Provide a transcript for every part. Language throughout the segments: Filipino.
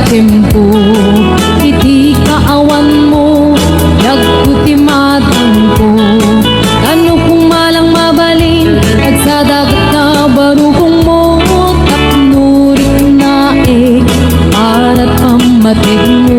tempo iti kaawan mo nagputi matangko ano kung malang mabalin nagsadagat na barukong mo tapnurik na para pamatig mo.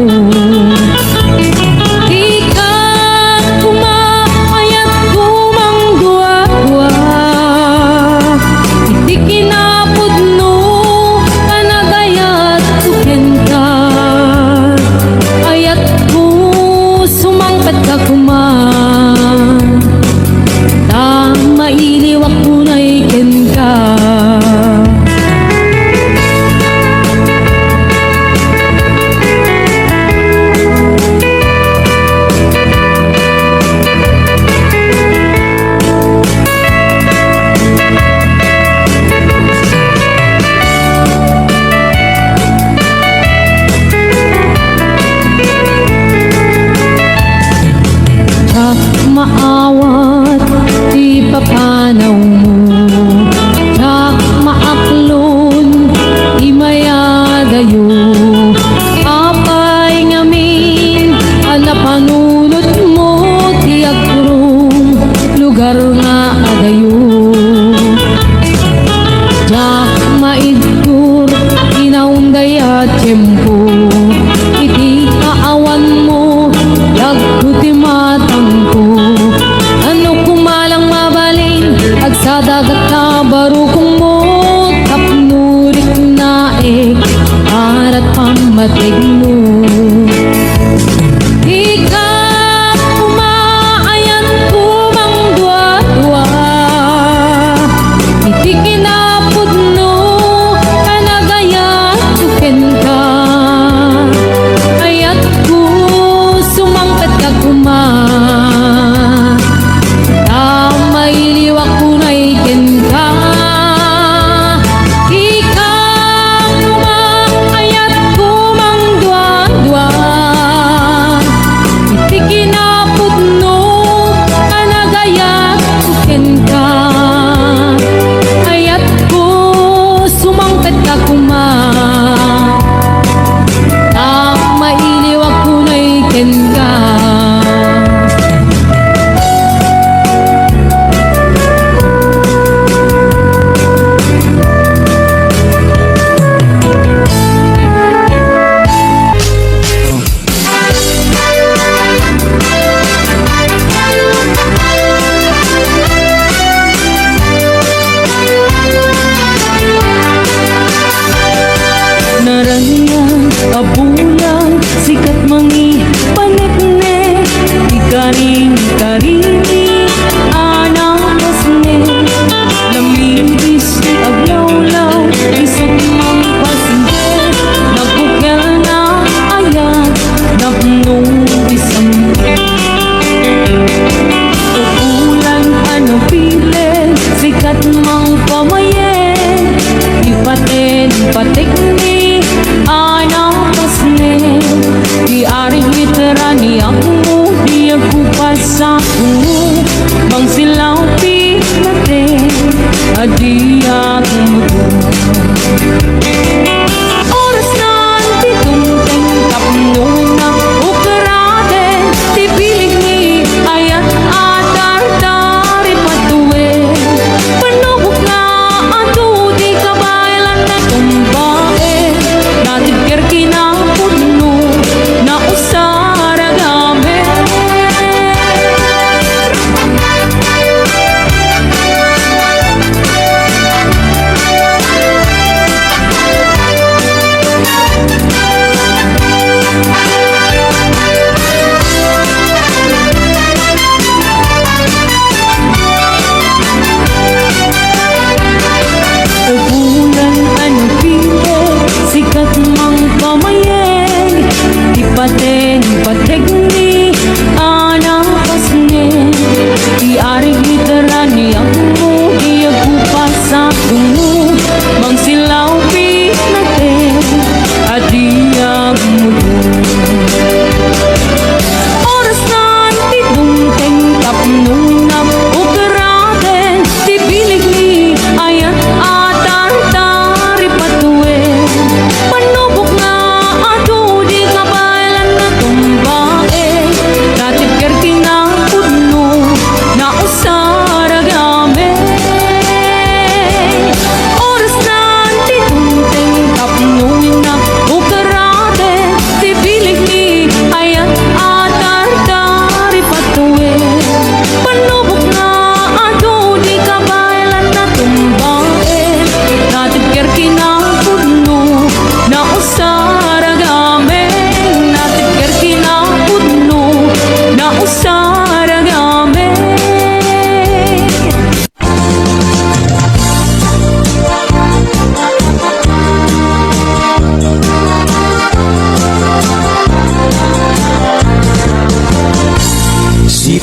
Maawat di papanaw mo sak maaklon di mayadayo apay ngamin anapanunot mo ti agkurong lugar nga adayo jak maidkur inaunday at tiyempo iti kaawan mo yagkuti matangko sa dagat na barukong mo tapnurik na para't pamatig mo. Ikaw umaayan kumang dwa-dwa iti kinapudno kanagaya tuken ka ayat ko sumangkat ka kuma kabulang sikat mangi panetne ikarini anang masne lamibis di aglawlaw isip mang pasinde nagbukel na ayan napnong bisampe kabulang anapile sikat mang pamayen ipaten patekne anang pasne di aring literani ako di ako pasaku bang silaw pinate adi ako oras na titungteng kapno na ukarate ti piling ni ayat atar-tari patuwe panubok na ato di kabaylan na tumbae natigir kinapudno na usara gabi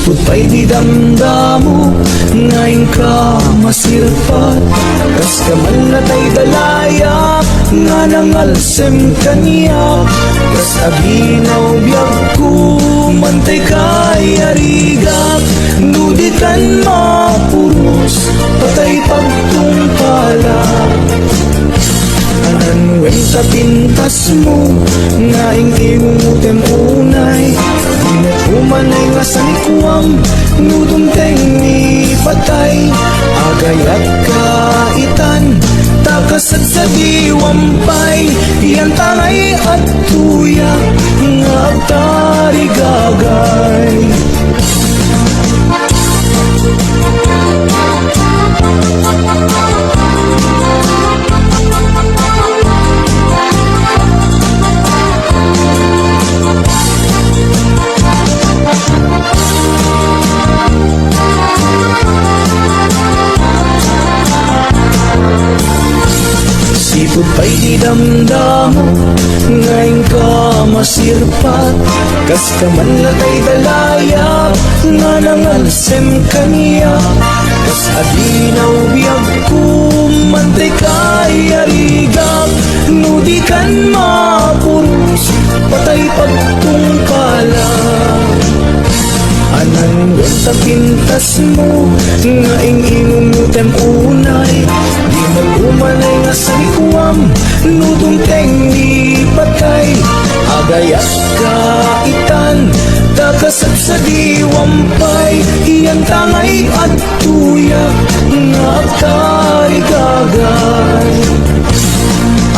Sipot pa'y di damdamo, ngayon ka masirpat. Kas kaman na tay dalaya, nga nangalsem kaniya. Kas aginaw biyag ko, mantay kay arigak. Nudikan mapuros, patay pagtungpala. Ananwen sa pintas mo, ngaing imutem unay. Inat umanay nga sa likwam, nudumteng ni patay. Agayat kaitan, takasad sa diwampay. Iyan tangay at tuya, nga agtarigagay. Sipot pa'y di damdamo, ngayon ka masirpat. Kas kaman latay dalayap, nga nangalsem kaniya. Kas adinaw biyag ko, mantay kay arigak. Nudikan mapuros, patay pagtungkala. Ananwen sa pintas mo, ngaing inunutem unay. Di mag-umanay nga sa likwam, nudumteng di patay. Agayat kaitan, takasat sa diwampay. Iyan tangay at tuya, nga agtarigagay.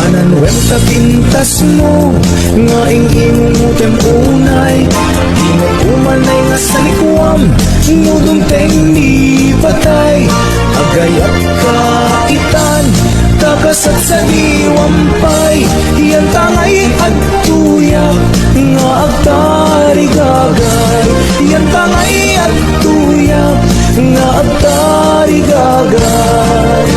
Ananwen sa pintas mo, ngaing inunutem unay. Di mag-umanay nga sa likwam, nudumteng di patay. Agayat kaitan, takasat sa diwampay. Iyan tangay at tuya, nga agtarigagay. Iyan tangay at tuya, nga agtarigagay.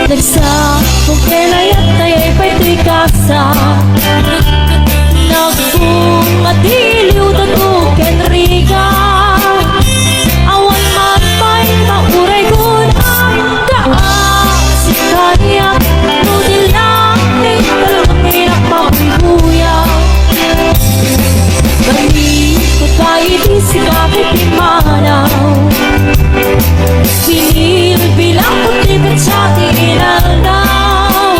Nagsakong kinayat taya'y pa'y kasa. Nagbumadiliw tatuken riga. Awan mapay mauray kun ang kaasi kanya. Nudil lang ng kalunginak mabuya. Bali ko tayo di sikapit imanaw. Bilang putipit sa tinanaw.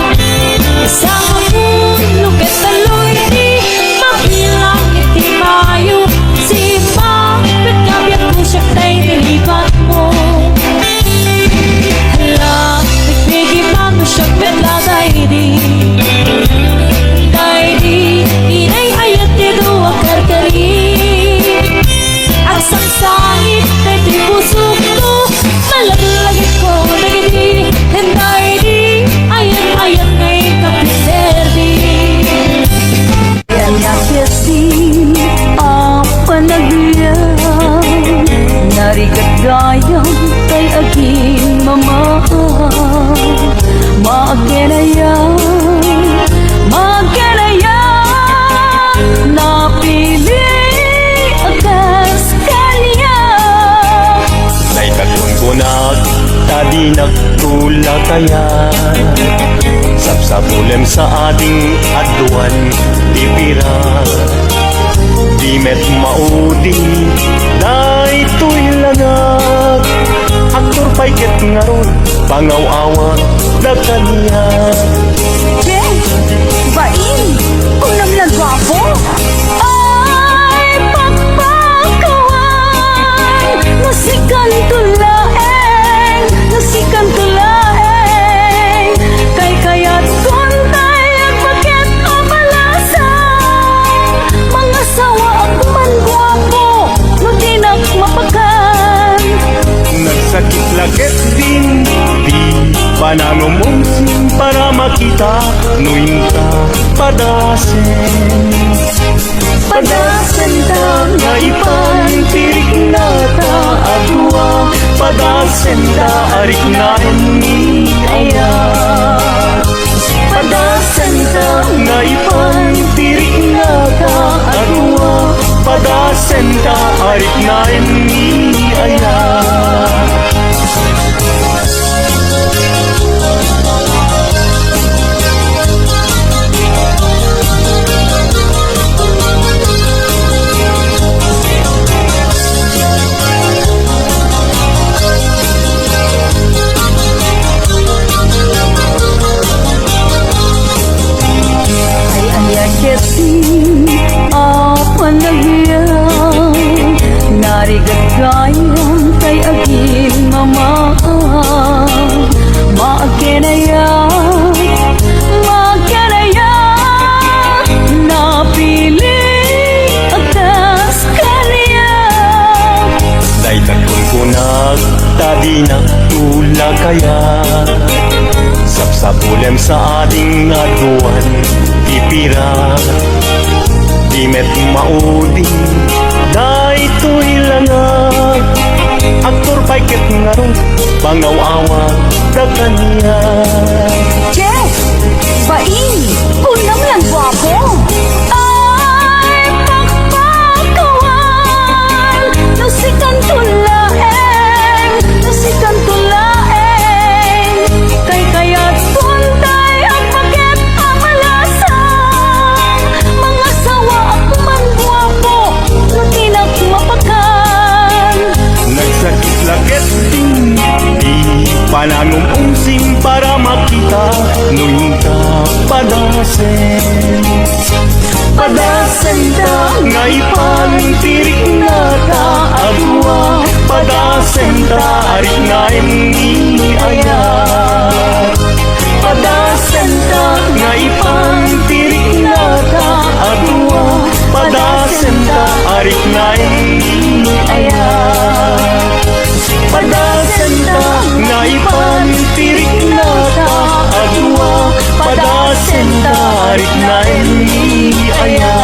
Isang mulong ketaloy di mabilang iti mayo. Si Mapit kabiyak ko siya tay nilipat mo. Hala, nagbigi man mo siya betla daydi. Daydi, inay ayat dito ang karkari. Ang sangsangit na di pusok mo. Malaglagit ko nagiti, henday di, ayan ngay kapiserdi. Yan yakesi, apa nagliyaw, narigat gayang kay aking mamahal. Magkanayan, napili akas kanya. Kunag, tadi nagtula kaya. Sapsapulem sa ating aduan, di pira. Di met maudi, na ito'y langag. Aktor pa'y ket ngaron, pangaw-awag na kaniya. Jen, bain, kung namlagwapo. Ay, pagpakawan, nasikan tulaeng, kay kaya't tuntay at bakit amalasa. Mga sawa at mangwapo, magdinak mapakan. Nagsakit lagit din, di pananumungsin para makita nuinta padasen Padasan ta nga ipantirik na ta adwa padasen ta arik na ni aya padasen ta nga ipantirik na ta adwa padasen ta arik na ni aya. Kesi apa nagyang narigagayang kay aging mama maakenaya napili atas kanya Day takunkunag tadi na tula kaya sapsapulem sa ading aduan ipira di met maudi day to'y langat aktor paiket nga ron pangawawa da kanya Jeff! Bain! Unang lang gwapo! ay pakpakawan nusikan tulaeng kay kayat puntay ang pakit amalasang mga sawa akman guwapo natinak mapakan nagsakit laget din di pananong ungsing para makita nuinta padasen padasan ta nga ipantirik na ta adwa padasen ta arik na ni aya padasan ta nga ipantirik na ta adwa padasen ta arik na ni aya padasen ta nga ipantirik na ta adwa padasen ta arik na ni aya.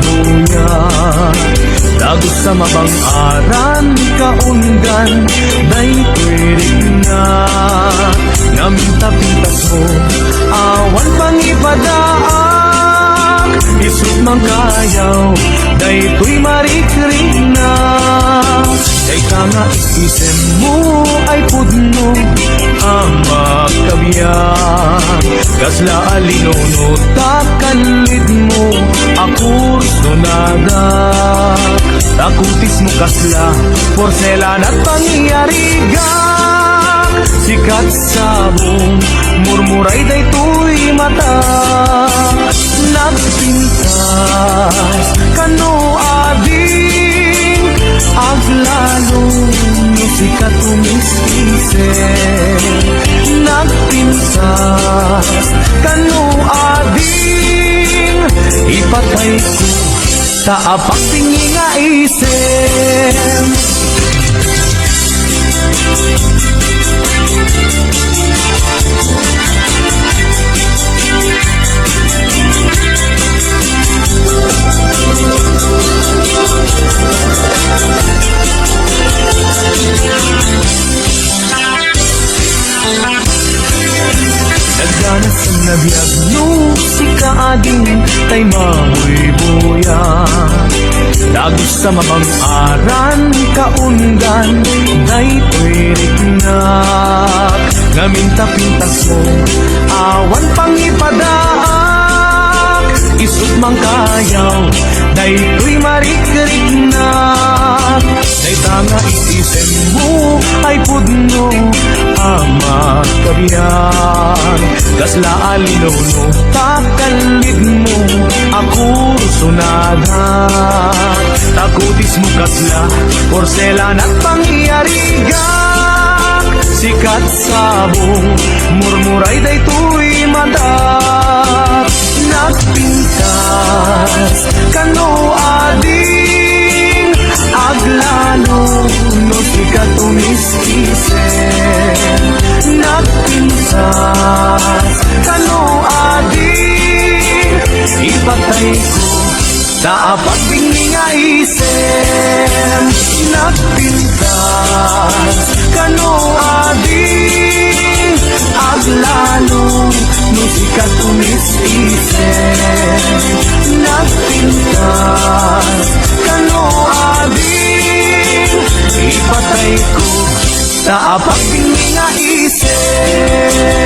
buya Lagos sa mabang-aran kaundan Day tuwirik na Naminta-pintas mo Awan pang ipadaak Isut mang kayaw Day tuy marikrik na Day ka nga isisen mo Ay pudno Ang magkabiyak Kasla alinono Takalid mo Akurso nada Takutis mo kasla Porselan at pangyarigak Sikat sabong Murmuray day tuy mata Nagpintas Kano ading Aglalo No sikat umiskisen Nagpintas Kano ading Ipatay ko Taapak tingi nga isen Nagdanas ang nabiyag no si kaading kay mamoy buya Lagos sa mabang-aran kaundan Day tuwirik na Ngaminta-pintas mo Awan pang ipadaak Isut mang kayaw Day tuy marikrik na Day tanga isisen mo Ay pudno Ang magkabiyan Kasla alinono Takalid mo Akurso nagat Takutis mo kasla Porselan at pangyarigak Sikat sabong Murmuray day tuy madat Nagpintas Kano ading Aglano No sikat umiskisen Nagpintas Kano ading Ipatay ko Taapak binging nga isen Nagpintas Kano ading Aglalo No sikat umiskisen Nagpintas Kano ading Ipatay ko Taapak binging nga isen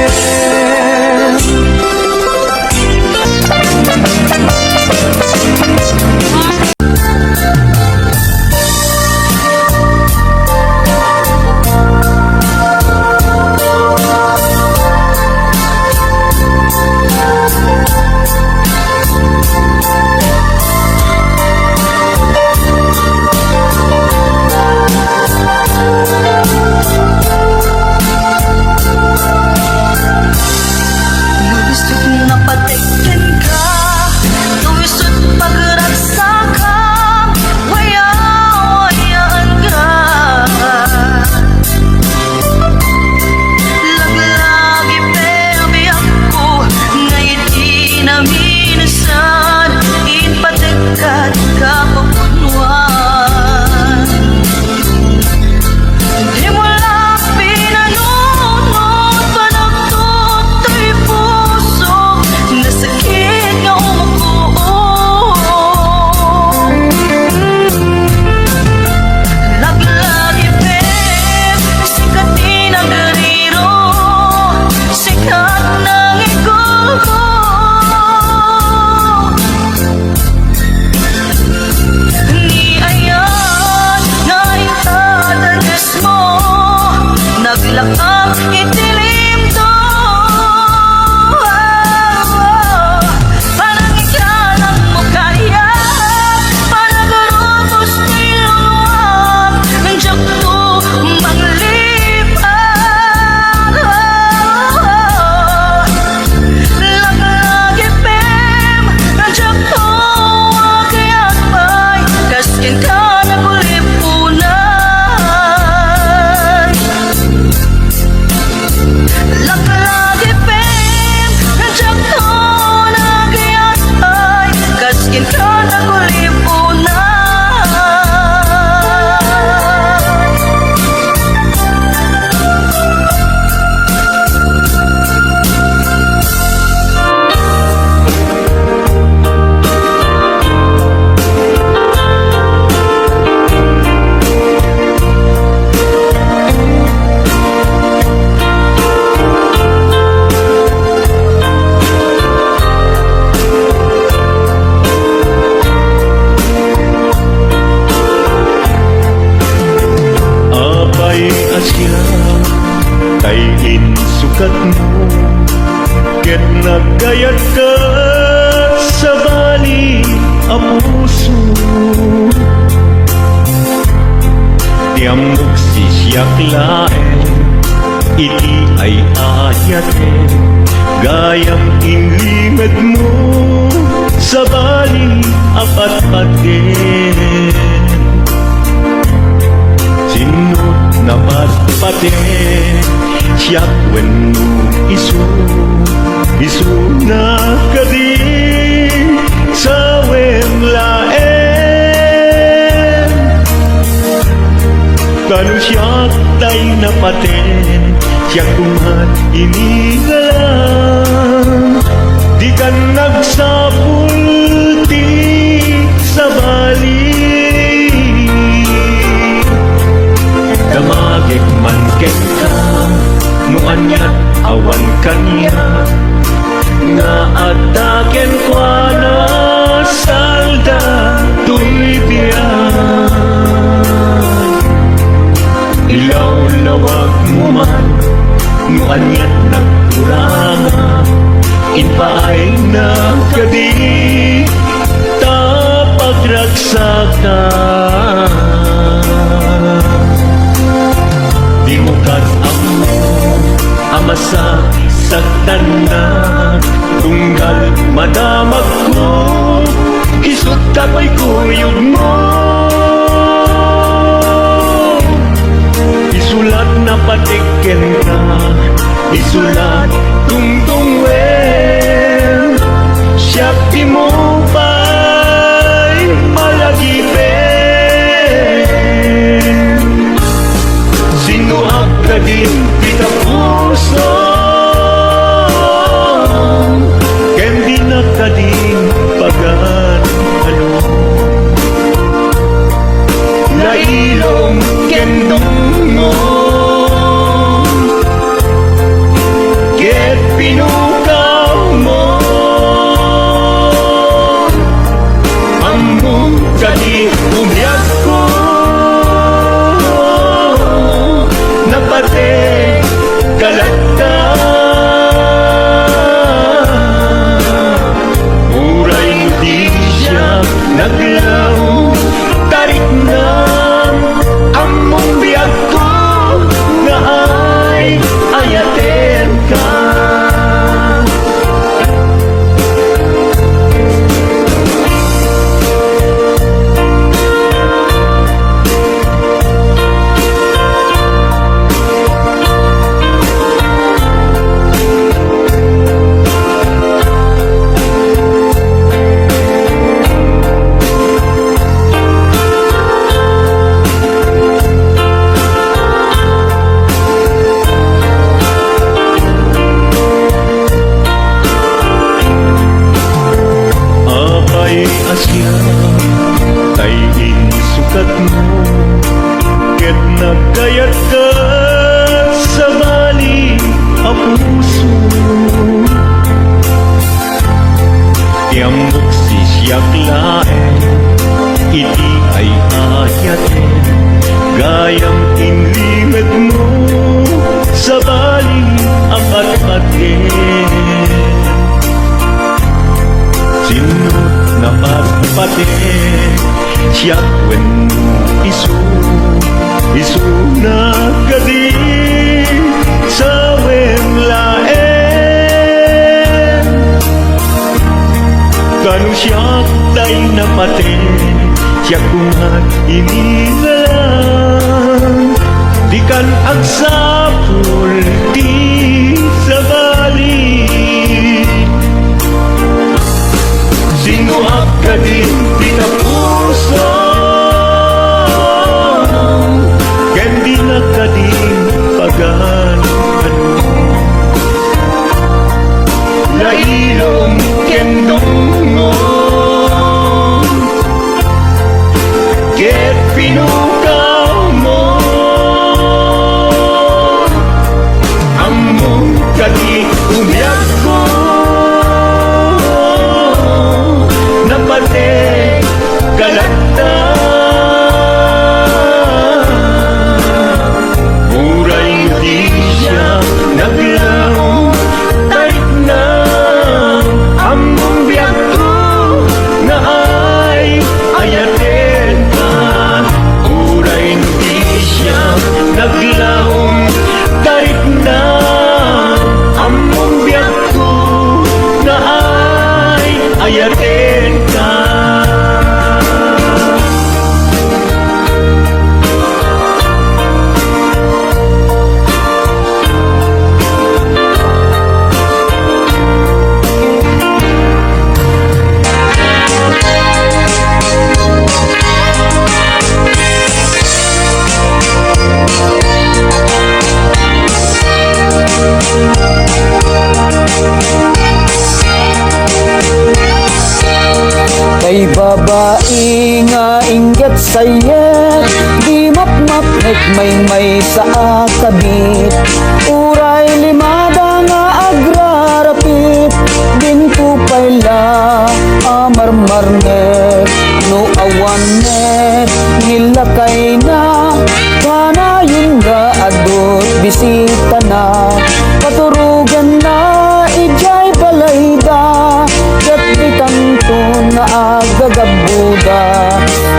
ket nagkayat ka sa bali a puso. Tiamok sisyak laeng, iti ay ayaten, gayam inlimad mo sa bali apat paten. Sinut na patpaten, siyak wenno isu na kading sa wemlaen. Kanu siyak tay na paten, siyak kumat inigalang, di ka nagsapulti sa bali. Damagik man ken ka, nuanyat awan kanya, nga ataken kwa na salda tuy biyan. Ilaw-lawag mo man, nuanyat nagkuranga, inpaay na kadi tapagraksakan. Di mo amo amasa saktan na, tunggal madamag ko, isut kapoy kuyog mo. Isulat na patiken ka, isulat tungtungwen, siyak di mo pa'y malagipin. Sinuhag ka din kita puso, ken di na ka din pagan ano. Nailong ken dungong, ket pinukaw mo, ambong ka di umyak ko, napate kalagka. Uray di siya naglaw, tarik na among biyak ko, nga ay ayaten ka. Asya tayin sukat mo, ket nagkayat ka sa bali a puso. Tiamok sisyak laeng, iti ay ayaten, gayam inlimad mo sa bali apat paten. Sinut na patpaten, siyak wenno isu na kading sa wemlaen. Kanu siyak tay na paten, siyak kumat inigalang, di kan agsapulti sa bali. Sinuhag ka din kita puso, ken di na ka din pagan ano. Nailong ken dungong, ket pinukaw mo, ang babae nga inggit sayet, di mapmapnek may sa akabit. Uray limada nga agrarapit, din tupay la amarmarnet. No awanet nilakay na, kanayon nga adot bisita na. Paturugan na ijay balayda, kat bitanto na agagabuda.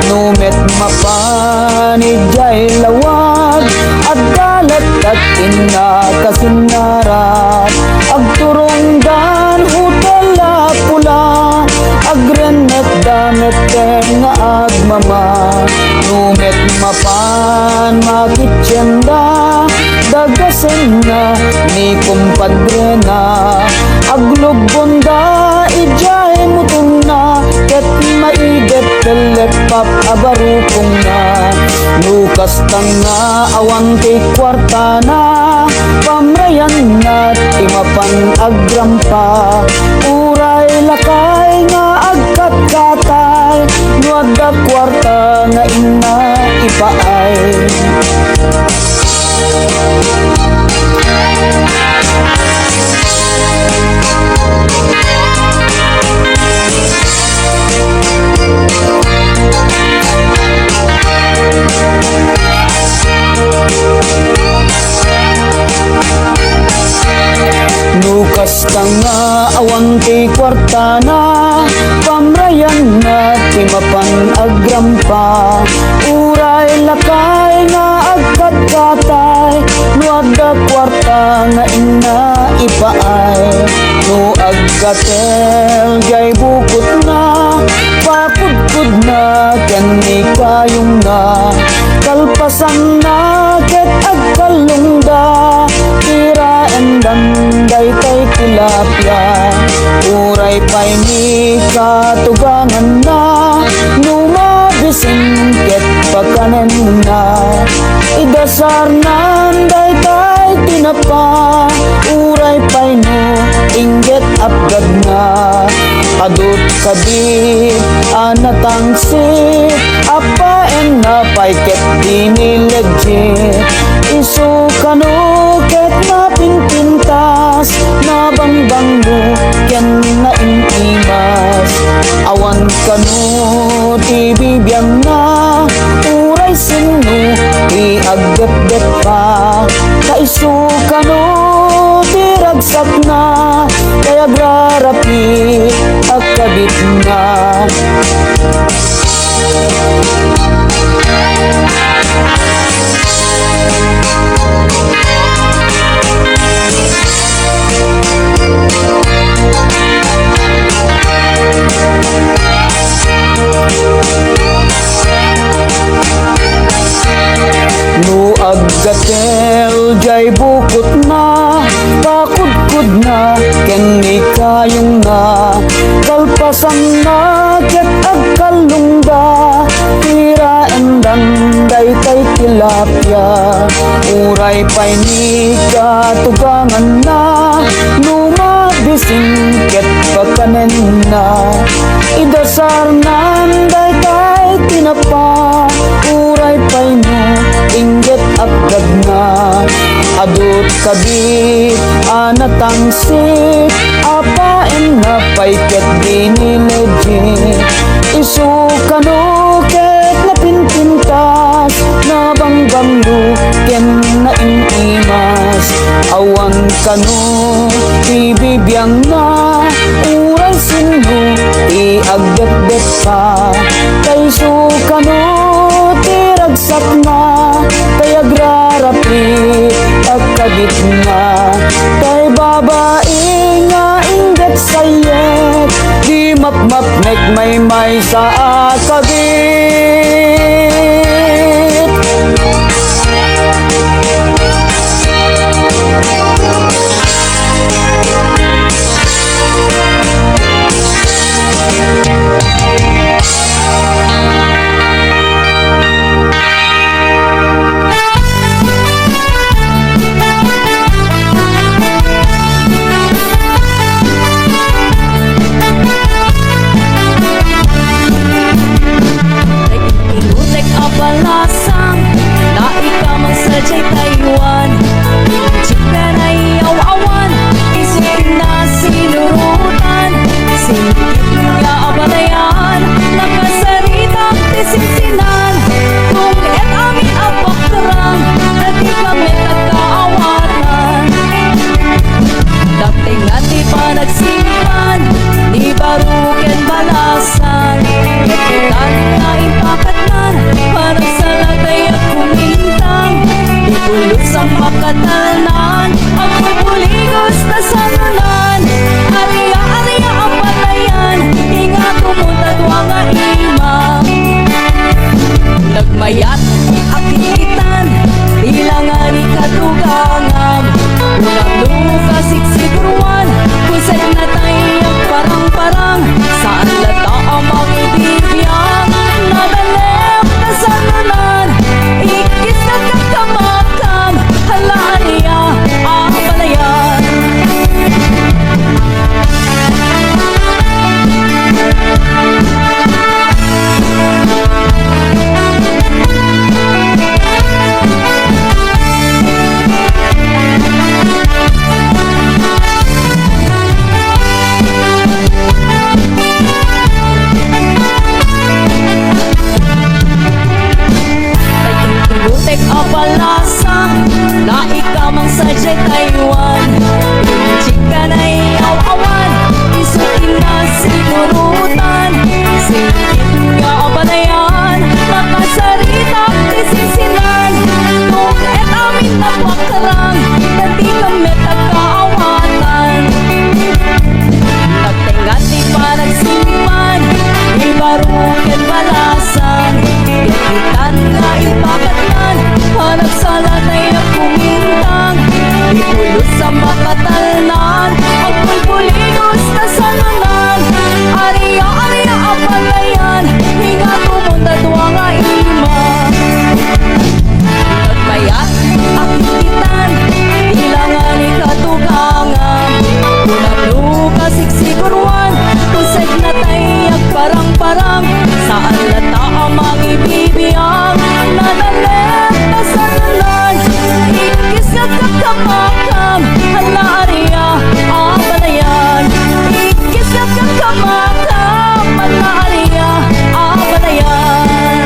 Numet mapan ijay lawag, at dalat at inakasinarat. Agturong dan hutala pula, agrenet damet nga agmama. Numet mapan makitsyenda, dagasen na ni kumpadre na. Aglubonda ijay mutong na, ket maidet telepap abarupong na. Lukas tanga awan kay kwarta na, pamrayan na timapan agrampa. Uray lakay nga agkatkatay, nuadda kwarta nga ina ipaay. Lukas tanga awan kay kwarta na, pamrayan na timapan agrampa. Uray lakay nga agkatkatay, nuadda kwarta nga ina ipaay. No agkatel jay bukot na, pakudkud na ken ni kayong na. Kalpasan na ket agkalungda, tira endanday tay tilapia. Uray pay ni katugangan na, numabising ket pakanen na. Idasar nanday tay tinapa, uray pay no inggit apgad na. Adut kabit anatangsi, apaen na pay ket dinilegit. Isu kano ket napinpintas, nabangbanggo ken na intimas. Awan kano ti bibiyang na, uray sino ti agdep-dep pa. Kaisu kano ti ragsak na, kaya agrarapi agkabit na. No aggatel jay bukot na, pakudkud na ken ni kayong na. Kalpasan na ket agkalungda, tira endanday tay tilapia. Uray pay ni katugangan na, numabising ket pakanen na. Idasar nanday tay tinapa, uray pay mo inggit agad na. Adut kabit anatangsit, apaen na pay ket dinilegit. Isu kano ket napinpintas, nabangbanggo ken na intimas. Awan kano ibibiyang na, uray sino iagdep-dep pa. Kaisu kano tiragsak na, kay agrarapi agkabit na. Kay babae nga inggit sayet, di mapmapnek may sa akabit. ti panagsimpan ni baruken balasan ikitan na impakatan parang sa latay at kumintang ipulot sa makatanan ang pupuligos na sanunan ariya ariya ang patayan inga tumutadwa nga imam nagmayat akitan ilangan ikatugangan ulang luka siksiguruan kusay na tayo parang-parang saan lata ang mga ibibiyang nadalep na sanunan ikis na kakamakam halaan niya ang palayan Butek apalasa na ikamang sa Jet Taiwan Chika na iaw-awan isukin na sigurutan singkit nga abanayan nakasarita kisisinan kung et amin na pakarang nati kami tagkaawatan nagtingat ni panagsimpan ibaruken balasan yakitan na ipakatan hanap sa latay na kumintang ipulot sa makatalnan ang pulpuligos na sanunan ariya ariya ang palayan hinga tumuntatwa nga ima nagmayat akitan ilangan ikatugangan unang luka siksiguruan kusay na tayo parang-parang saan lata ang mga ibibiyang nadalep na sanunan ikis na kakamakam hala ariya ang palayan ikis na kakamakam hala ariya ang palayan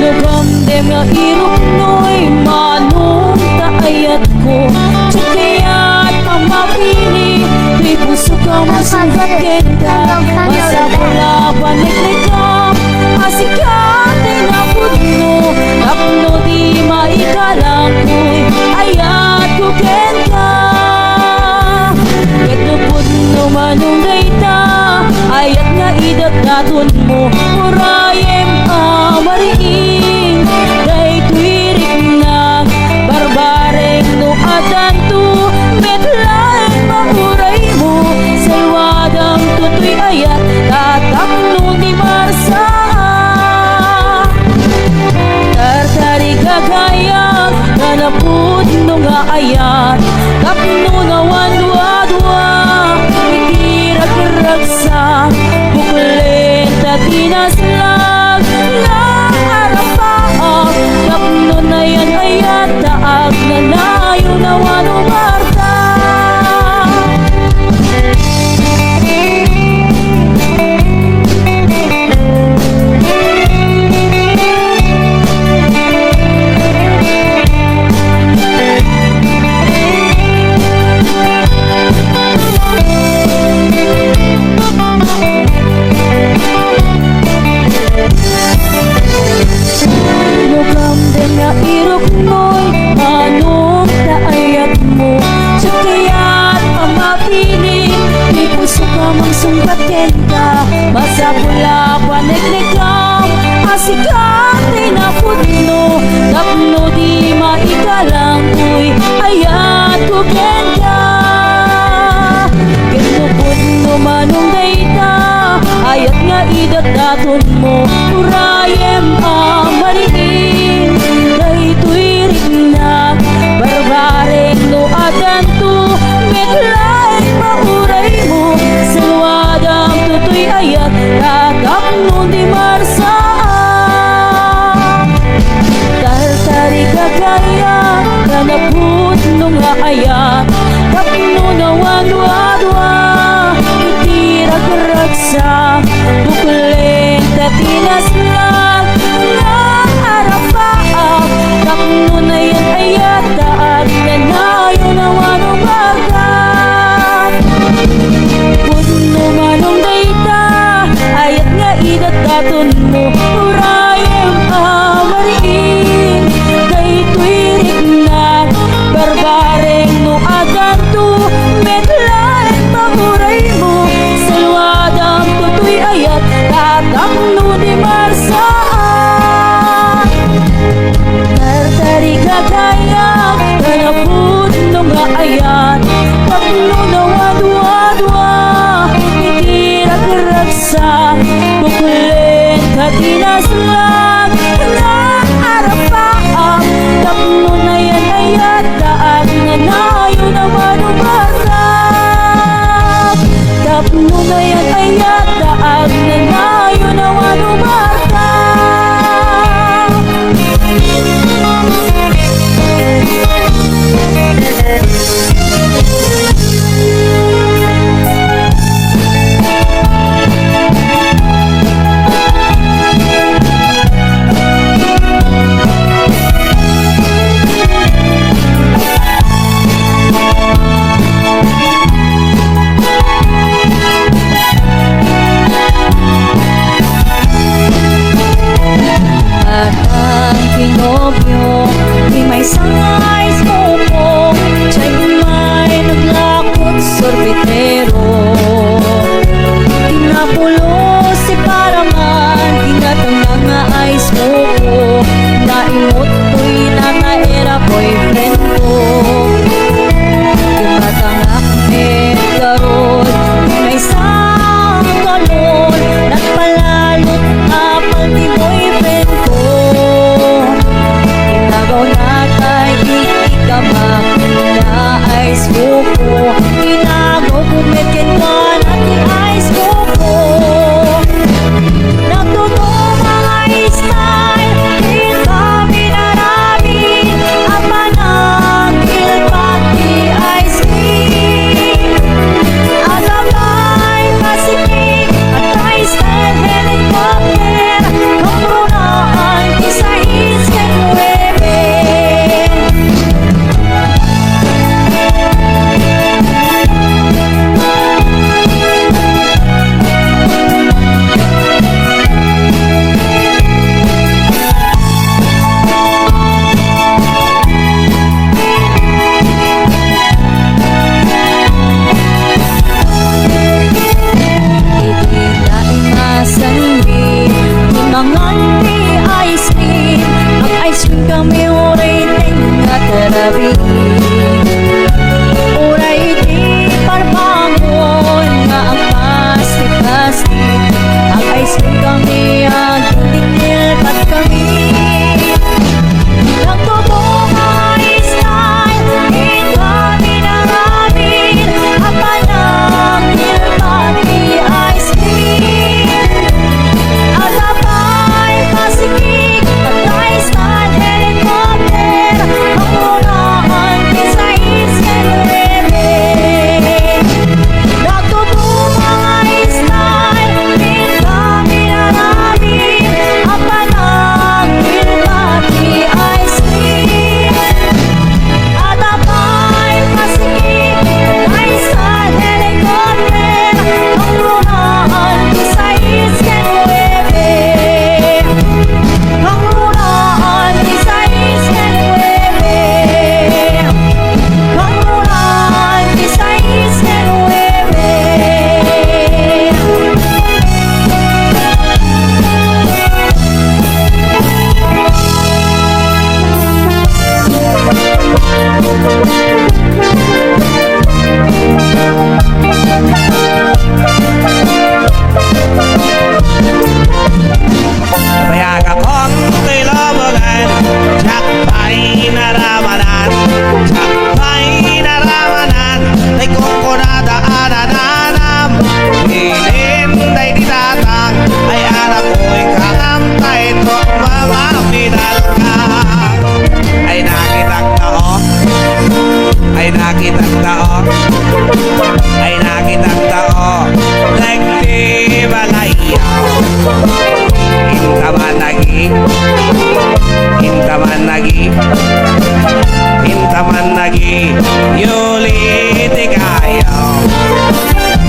Lugamdem nga irok no'y manong kaayat ko Tsukayat ang mapili Di puso ka masagatin ka Masapula paniklikam Asikatin na pudno Tapno di maikalang ko'y ayat ko ken ka Ket no pudno manong dayta Ayat nga idat naton mo Murayem amariin Day tuwirik na Barbareng no adanto Medlay mauray mo Salwadang tutoy ayat Tatak no ni Marsa Tartari gagayang Nanapud no nga ayat Tapno na wanduadwa Itirag-ragsa Buklen tatinaslag Na arapaak Tapno na yan ayat Taag na nayo na wanubarta Lugamdem nga irok mo'y anong kaayat mo Tsukayat ang mapili Di puso ka mang sungkatin ka Masapula paniklikam Asikatin na pudno Tapno di maikalang ko'y ayat ko ken ka Ket no pudno manong dayta Ayat nga idat daton mo Urayem ang mariin Day tuwirik na Barbareng no adanto Medlay mauray mo Salwadang tutoy ayat Tatak no di Marsa Tartari gagaya Kanaput no nga ayat Tapno na wanwadwa dinaslang ng arapaak. Takno na yan ayat daag na nayo na wanubagat. Puno manong dayta ayat nga idat daton mo urayem amariin. Daytoy ritna barbareng no aganto medlan paguray mo. Salwadang tutoy ayat tatakno di marsaan. Tartari kagayang tanapun no nga ayat. Takno na wadwa-dwa itirag-ragsa. Bukulen ka dinaslang na arapaak. Takno na yan ayat daag na nayo na wanubagat. Takno na yan ayat daag na nayo na wanubagat. At ang kinobyo di may sangay sumupong. Tiya'y may naglakot sorbitero. Tinapulo si Paraman, tinatang nga ay sumuko. Naimot ko'y nanaera boyfriend ko. Kimatangak medlarod di may sanggalon. Nagpalalot apal di boyfriend ko. Inagaw na kay ikikamak na ice buko. Inagaw kumeken ka na di ice buko. Nagtutong mga style di kami naramin. Apa ng pati ice cream. Agabay pasikik at ice style helicopter. Kamunaan isa isken nuebe. Hindi na imasanbi imangan ni ice cream. Ang ice cream kami uray nga terabi. Uray di parbangon nga ang plastic. Ang ice cream kami ang tingil pat kami. Nagtutong mga style di kami naramin. Apa ng pati ice cream. Agabay pasikik at ice style helicopter. Kamunaan isa isken nuebe. Nagtutong mga style di kami naramin. Apa ng pati ice cream. Agabay pasikik at ice style helicopter. Kamunaan isa isken nuebe. Kamunaan isa isken nuebe. Kamunaan isa isken nuebe. Payaga kong ko'y labagan, Jakpay naramanan, Jakpay naramanan, Ay kung kunadaan-anam, Hininday di tatang, Ay anak ko'y kakantay, Tok mamapinal ka. Ay nakitang tao, ay nakitang tao, ay nakitang tao, Nagdi malayaw. nagi Intaman nagi Yulit ikayaw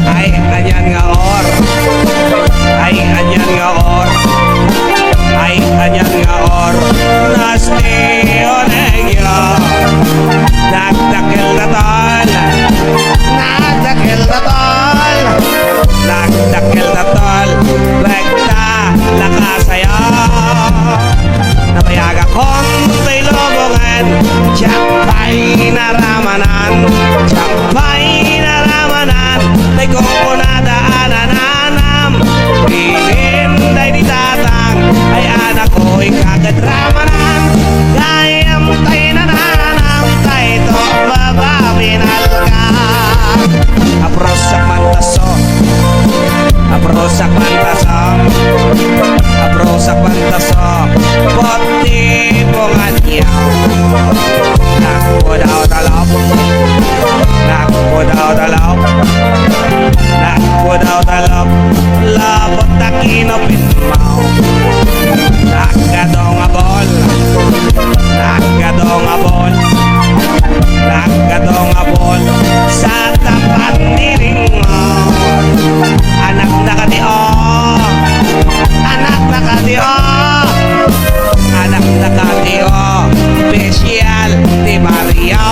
Ay anyan nga or Ay anyan nga or Ay anyan nga or Nasti onegyo Nagdakil na tol Nagdakil na tol Nagdakil na tol Rekta lakasayo Napayaga kong tay lobongan Tiyakpay naramanan Tiyakpay naramanan Tay kukunadaanan Pilin day di tatang Ay anak ko'y kagadramanan Gayam tay nananam Tay to bababinal ka Aprosak mantaso Aprosak mantaso Aprosak mantaso Poti bungan niyaw Naku daw talaw Naku daw talaw Naku daw talaw Labot na kinopinmaw Nagadong abol Nagadong abol Nagadong abol Sa tapat nilingaw Anak na katio Anak na katio Anak na katio Special di Mario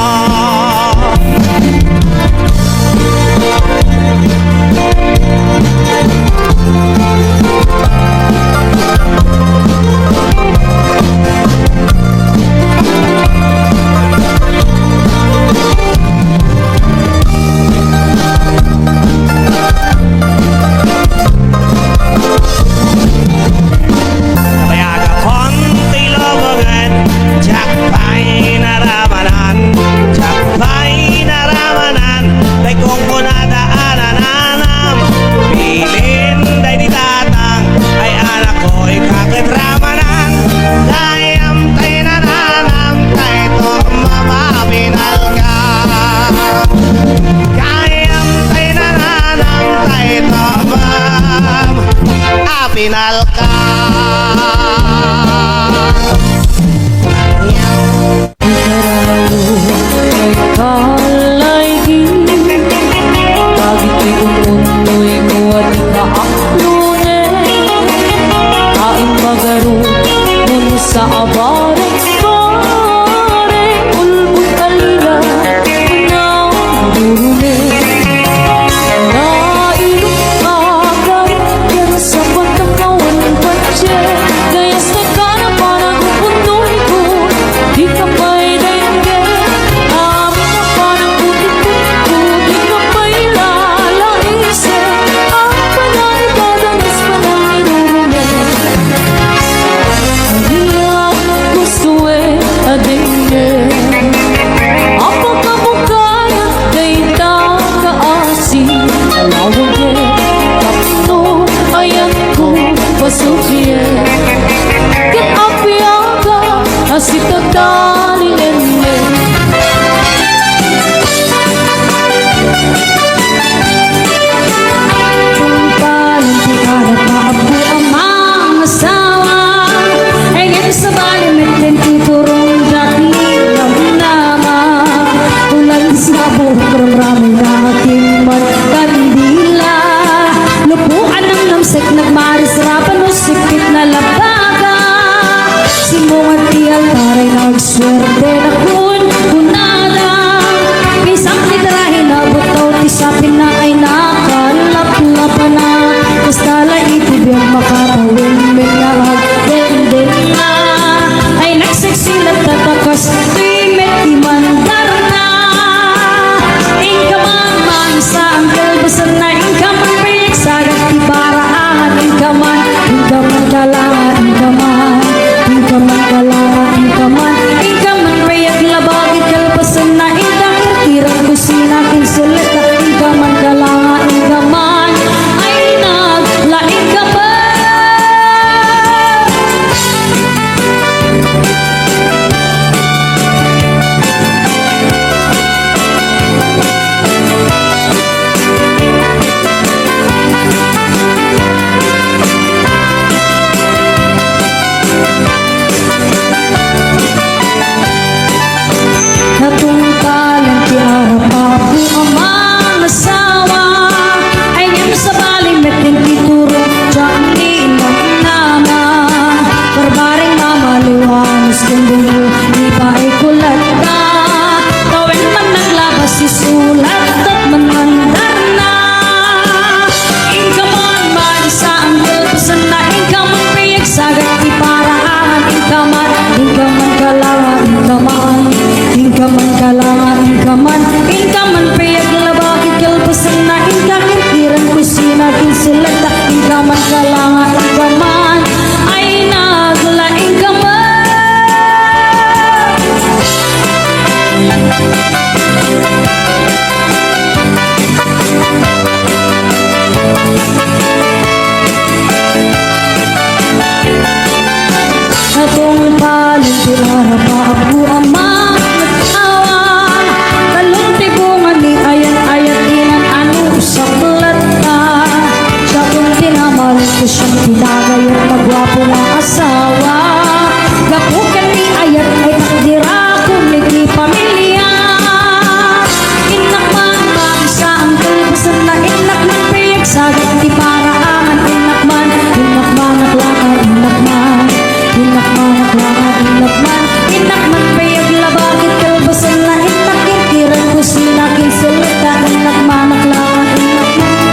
iti paraan inakman inakman naklakar inakman inakman naklakar inakman payag labakit kalbasan na inakit kirang kusina kisalita inakman naklakar inakman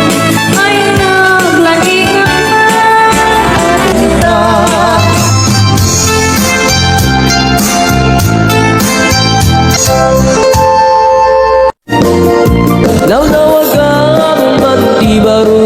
ay naglaingan na Nawnawagan ba't di baru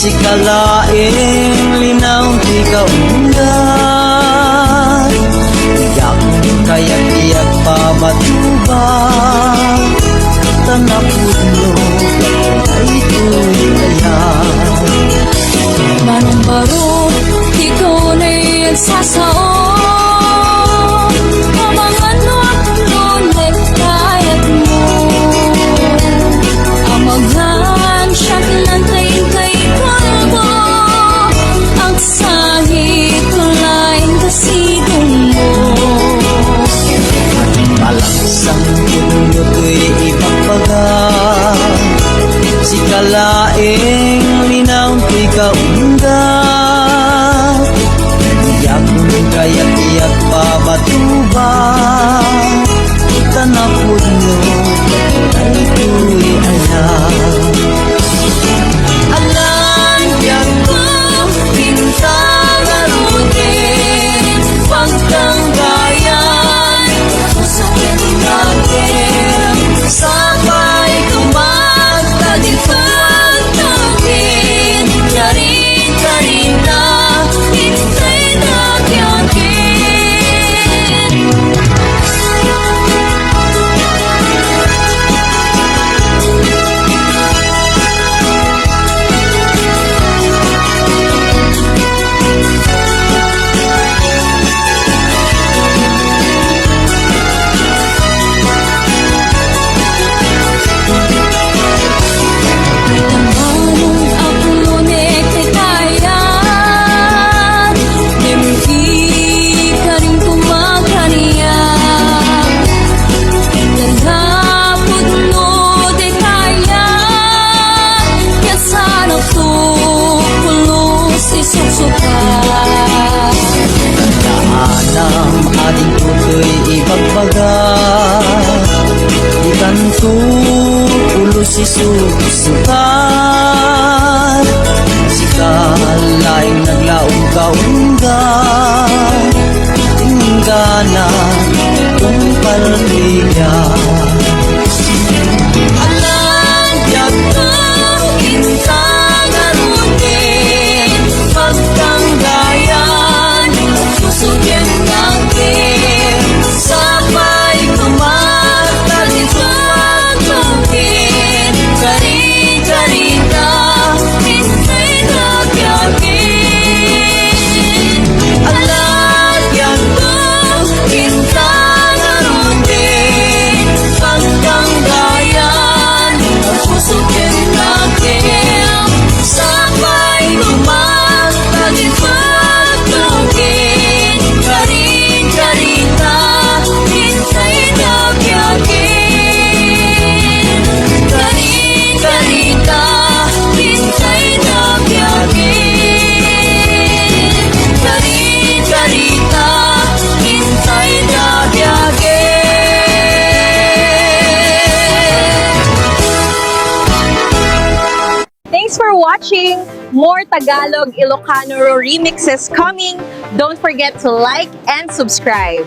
Si kalaing linaw di kaundan, iyak kayak-iyak pamatuba, tanah puno ay kaya. Manong baro, ikaw na'y nagsasaon. Kamangan no ako na'y kayat mo. Amaghan siya kinantayin kay kalbo. Ang sahit ko lain kasigong mo. Malaksang puno ko'y ibang baga, si kalaing linaw di kaundan, iyak kayak-iyak pamatuba, tanah puno ay ko'y alam. Alam yan ko, bintang arutin, pagtanggayan, pusokin natin, sabay kumagtagin pagtagin, yarin ka rin na, hintay na tiyakin. Manong ako na'y kakayan, dimdi ka rin kumakaniyan. Lalapod mo di kayan, yasan ako pulos isuksukan. Daanang ating puto'y ibagbaga, di kanto ulo si susukan, si kalaing naglaong kaunggan, tinggana kung palbiya. Alam yan ko, bintang arutin, pagtanggayan, pusokin natin, sabay kumatagin pagtugin, karin-karita, hintay na tiyakin. Alam yan ko, bintang arutin, pagtanggayan, pusokin natin, sabay kumatagin pagtugin, karin-karita, hintay na tiyakin. Karin-karita, hintay na tiyakin. Karin-karita, hintay na tiyakin. Thanks for watching! More Tagalog Ilocano remixes coming. Don't forget to like and subscribe.